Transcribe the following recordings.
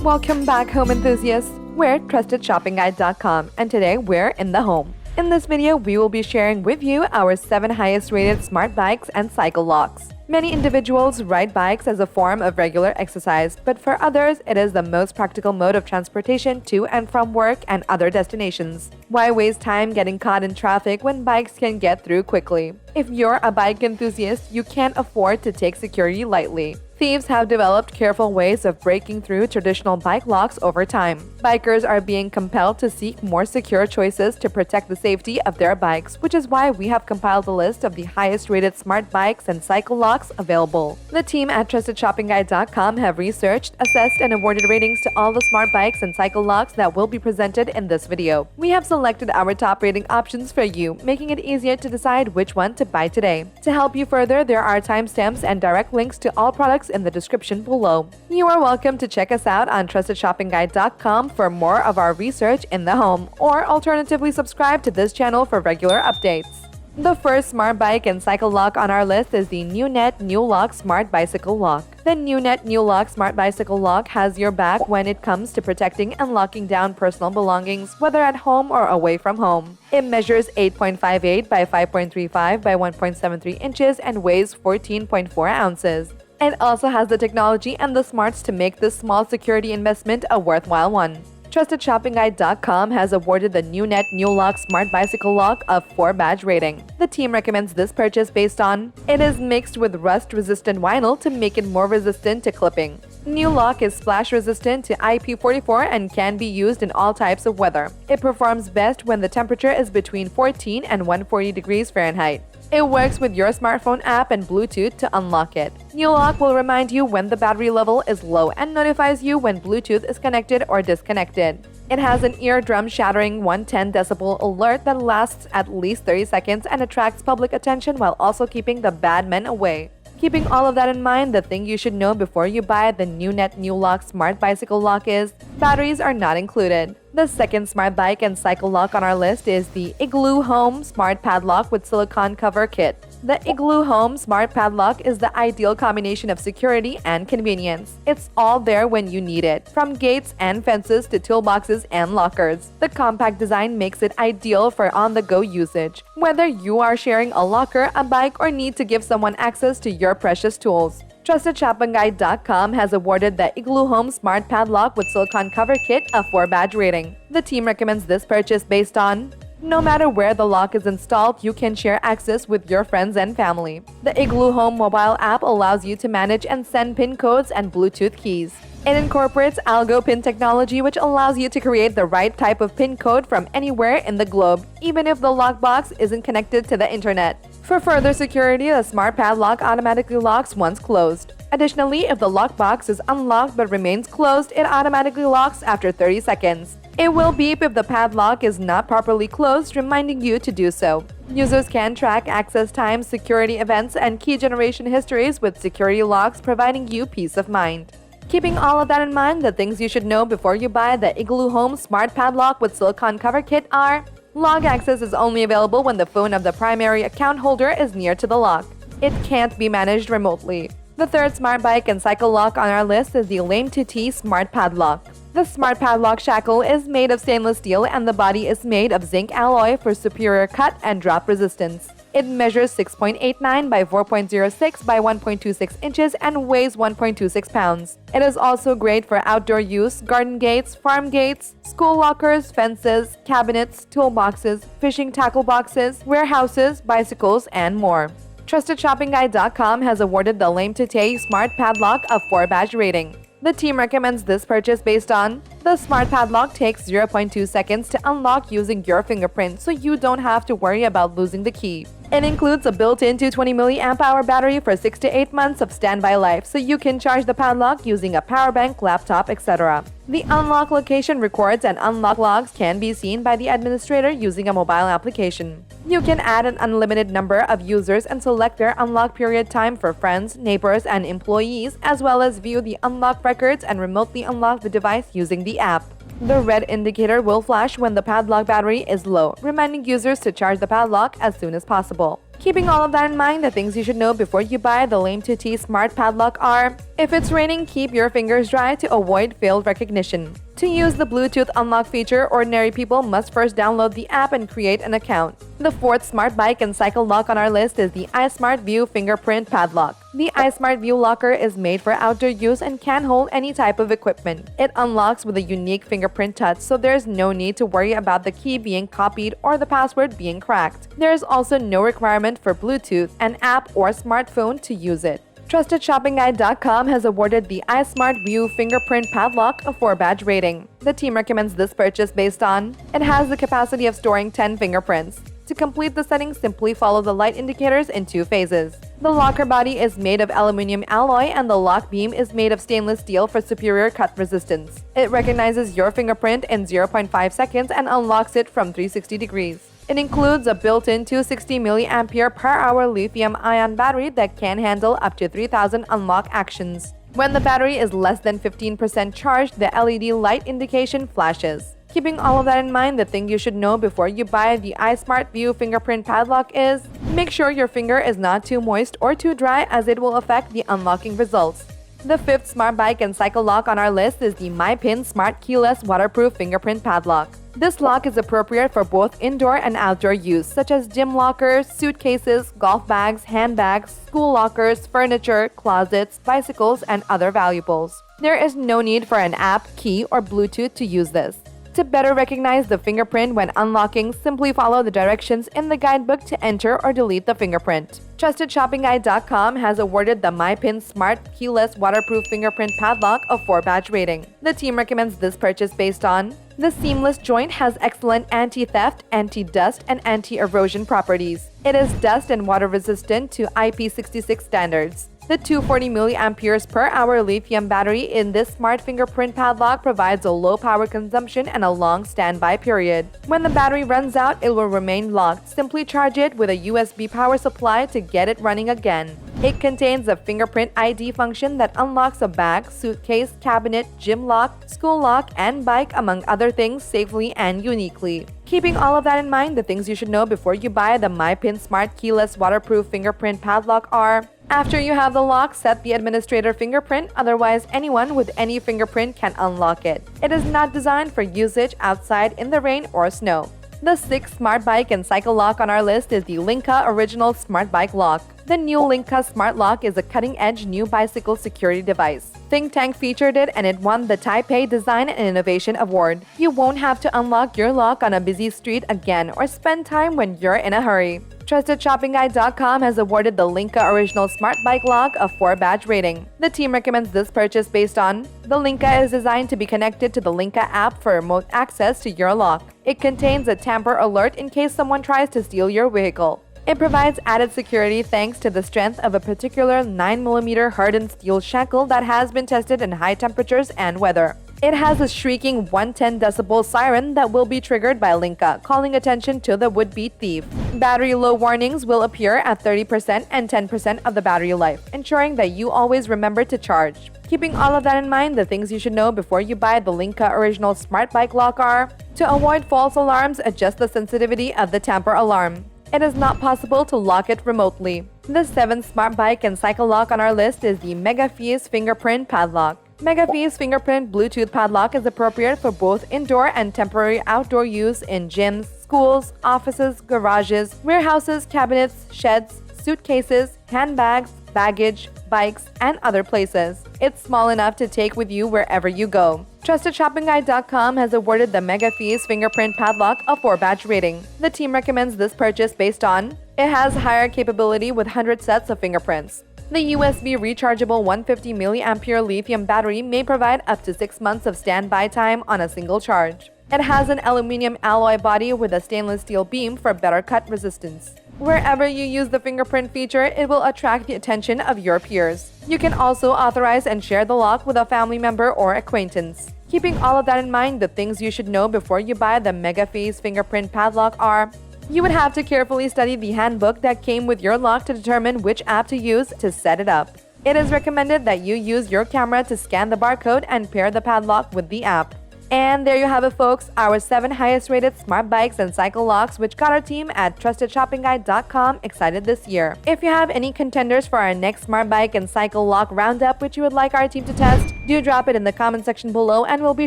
Welcome back, home enthusiasts. We're TrustedShoppingGuide.com, and today we're in the home. In this video, we will be sharing with you our 7 highest rated smart bikes and cycle locks. Many individuals ride bikes as a form of regular exercise, but for others, it is the most practical mode of transportation to and from work and other destinations. Why waste time getting caught in traffic when bikes can get through quickly? If you're a bike enthusiast, you can't afford to take security lightly. Thieves have developed careful ways of breaking through traditional bike locks over time. Bikers are being compelled to seek more secure choices to protect the safety of their bikes, which is why we have compiled a list of the highest rated smart bikes and cycle locks available. The team at TrustedShoppingGuide.com have researched, assessed, and awarded ratings to all the smart bikes and cycle locks that will be presented in this video. We have selected our top rating options for you, making it easier to decide which one to buy today. To help you further, there are timestamps and direct links to all products in the description below. You are welcome to check us out on TrustedShoppingGuide.com for more of our research in the home, or alternatively subscribe to this channel for regular updates. The first smart bike and cycle lock on our list is the Nunet NuLock Smart Bicycle Lock. The Nunet NuLock Smart Bicycle Lock has your back when it comes to protecting and locking down personal belongings, whether at home or away from home. It measures 8.58 by 5.35 by 1.73 inches and weighs 14.4 ounces. It also has the technology and the smarts to make this small security investment a worthwhile one. TrustedShoppingGuide.com has awarded the Nunet NuLock Smart Bicycle Lock a 4-badge rating. The team recommends this purchase based on it is mixed with rust-resistant vinyl to make it more resistant to clipping. NuLock is splash-resistant to IP44 and can be used in all types of weather. It performs best when the temperature is between 14 and 140 degrees Fahrenheit. It works with your smartphone app and Bluetooth to unlock it. NuLock will remind you when the battery level is low and notifies you when Bluetooth is connected or disconnected. It has an eardrum-shattering 110 decibel alert that lasts at least 30 seconds and attracts public attention while also keeping the bad men away. Keeping all of that in mind, the thing you should know before you buy the Nunet NuLock Smart Bicycle Lock is batteries are not included. The second smart bike and cycle lock on our list is the Igloohome Smart Padlock with Silicone Cover Kit. The Igloohome Smart Padlock is the ideal combination of security and convenience. It's all there when you need it, from gates and fences to toolboxes and lockers. The compact design makes it ideal for on-the-go usage, whether you are sharing a locker, a bike, or need to give someone access to your precious tools. TrustedShoppingGuide.com has awarded the Igloohome Smart Padlock with Silicone Cover Kit a 4-badge rating. The team recommends this purchase based on no matter where the lock is installed, you can share access with your friends and family. The Igloohome mobile app allows you to manage and send PIN codes and Bluetooth keys. It incorporates algo PIN technology, which allows you to create the right type of PIN code from anywhere in the globe, even if the lockbox isn't connected to the internet. For further security, the smart padlock automatically locks once closed. Additionally, if the lockbox is unlocked but remains closed, it automatically locks after 30 seconds. It will beep if the padlock is not properly closed, reminding you to do so. Users can track access times, security events, and key generation histories with security locks, providing you peace of mind. Keeping all of that in mind, the things you should know before you buy the Igloohome Smart Padlock with Silicone Cover Kit are log access is only available when the phone of the primary account holder is near to the lock. It can't be managed remotely. The third smart bike and cycle lock on our list is the Lametuty Smart Padlock. The Smart Padlock shackle is made of stainless steel and the body is made of zinc alloy for superior cut and drop resistance. It measures 6.89 by 4.06 by 1.26 inches and weighs 1.26 pounds. It is also great for outdoor use, garden gates, farm gates, school lockers, fences, cabinets, toolboxes, fishing tackle boxes, warehouses, bicycles, and more. TrustedShoppingGuide.com has awarded the Lametuty Smart Padlock a 4-badge rating. The team recommends this purchase based on the smart padlock takes 0.2 seconds to unlock using your fingerprint, so you don't have to worry about losing the key. It includes a built-in 220 mAh battery for 6 to 8 months of standby life, so you can charge the padlock using a power bank, laptop, etc. The unlock location records and unlock logs can be seen by the administrator using a mobile application. You can add an unlimited number of users and select their unlock period time for friends, neighbors, and employees, as well as view the unlock records and remotely unlock the device using the app. The red indicator will flash when the padlock battery is low, reminding users to charge the padlock as soon as possible. Keeping all of that in mind, the things you should know before you buy the Lametuty smart padlock are: if it's raining, keep your fingers dry to avoid failed recognition. To use the Bluetooth unlock feature, ordinary people must first download the app and create an account. The fourth smart bike and cycle lock on our list is the iSmartView Fingerprint Padlock. The iSmartView locker is made for outdoor use and can hold any type of equipment. It unlocks with a unique fingerprint touch, so there's no need to worry about the key being copied or the password being cracked. There is also no requirement for Bluetooth, an app, or smartphone to use it. TrustedShoppingGuide.com has awarded the iSmartView Fingerprint Padlock a 4-badge rating. The team recommends this purchase based on: it has the capacity of storing 10 fingerprints. To complete the settings, simply follow the light indicators in 2 phases. The locker body is made of aluminum alloy and the lock beam is made of stainless steel for superior cut resistance. It recognizes your fingerprint in 0.5 seconds and unlocks it from 360 degrees. It includes a built-in 260 mAh lithium-ion battery that can handle up to 3,000 unlock actions. When the battery is less than 15% charged, the LED light indication flashes. Keeping all of that in mind, the thing you should know before you buy the iSmartView Fingerprint Padlock is: make sure your finger is not too moist or too dry, as it will affect the unlocking results. The fifth smart bike and cycle lock on our list is the Mypin Smart Keyless Waterproof Fingerprint Padlock. This lock is appropriate for both indoor and outdoor use, such as gym lockers, suitcases, golf bags, handbags, school lockers, furniture, closets, bicycles, and other valuables. There is no need for an app, key, or Bluetooth to use this. To better recognize the fingerprint when unlocking, simply follow the directions in the guidebook to enter or delete the fingerprint. TrustedShoppingGuide.com has awarded the Mypin Smart Keyless Waterproof Fingerprint Padlock a 4-badge rating. The team recommends this purchase based on: the seamless joint has excellent anti-theft, anti-dust, and anti-erosion properties. It is dust and water resistant to IP66 standards. The 240 mAh lithium battery in this smart fingerprint padlock provides a low power consumption and a long standby period. When the battery runs out, it will remain locked. Simply charge it with a USB power supply to get it running again. It contains a fingerprint ID function that unlocks a bag, suitcase, cabinet, gym lock, school lock, and bike, among other things, safely and uniquely. Keeping all of that in mind, the things you should know before you buy the Mypin Smart Keyless Waterproof Fingerprint Padlock are: after you have the lock, set the administrator fingerprint, otherwise anyone with any fingerprint can unlock it. It is not designed for usage outside in the rain or snow. The sixth smart bike and cycle lock on our list is the LINKA Original Smart Bike Lock. The new LINKA Smart Lock is a cutting-edge new bicycle security device. Think Tank featured it and it won the Taipei Design and Innovation Award. You won't have to unlock your lock on a busy street again or spend time when you're in a hurry. TrustedShoppingGuide.com has awarded the LINKA Original Smart Bike Lock a 4-badge rating. The team recommends this purchase based on: the LINKA is designed to be connected to the LINKA app for remote access to your lock. It contains a tamper alert in case someone tries to steal your vehicle. It provides added security thanks to the strength of a particular 9mm hardened steel shackle that has been tested in high temperatures and weather. It has a shrieking 110 decibel siren that will be triggered by LINKA, calling attention to the would-be thief. Battery low warnings will appear at 30% and 10% of the battery life, ensuring that you always remember to charge. Keeping all of that in mind, the things you should know before you buy the LINKA Original Smart Bike Lock are: to avoid false alarms, adjust the sensitivity of the tamper alarm. It is not possible to lock it remotely. The seventh smart bike and cycle lock on our list is the MEGAFEIS Fingerprint Padlock. MEGAFEIS Fingerprint Bluetooth Padlock is appropriate for both indoor and temporary outdoor use in gyms, schools, offices, garages, warehouses, cabinets, sheds, suitcases, handbags, baggage, bikes, and other places. It's small enough to take with you wherever you go. TrustedShoppingGuide.com has awarded the MEGAFEIS Fingerprint Padlock a 4-badge rating. The team recommends this purchase based on: it has higher capability with 100 sets of fingerprints. The USB rechargeable 150 mAh lithium battery may provide up to 6 months of standby time on a single charge. It has an aluminum alloy body with a stainless steel beam for better cut resistance. Wherever you use the fingerprint feature, it will attract the attention of your peers. You can also authorize and share the lock with a family member or acquaintance. Keeping all of that in mind, the things you should know before you buy the MEGAFEIS Fingerprint Padlock are: you would have to carefully study the handbook that came with your lock to determine which app to use to set it up. It is recommended that you use your camera to scan the barcode and pair the padlock with the app. And there you have it, folks, our 7 highest rated smart bikes and cycle locks, which got our team at trustedshoppingguide.com excited this year. If you have any contenders for our next smart bike and cycle lock roundup which you would like our team to test, do drop it in the comment section below and we'll be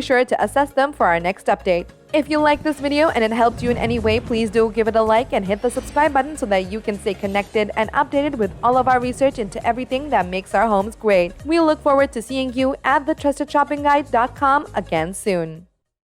sure to assess them for our next update. If you liked this video and it helped you in any way, please do give it a like and hit the subscribe button so that you can stay connected and updated with all of our research into everything that makes our homes great. We look forward to seeing you at thetrustedshoppingguide.com again soon.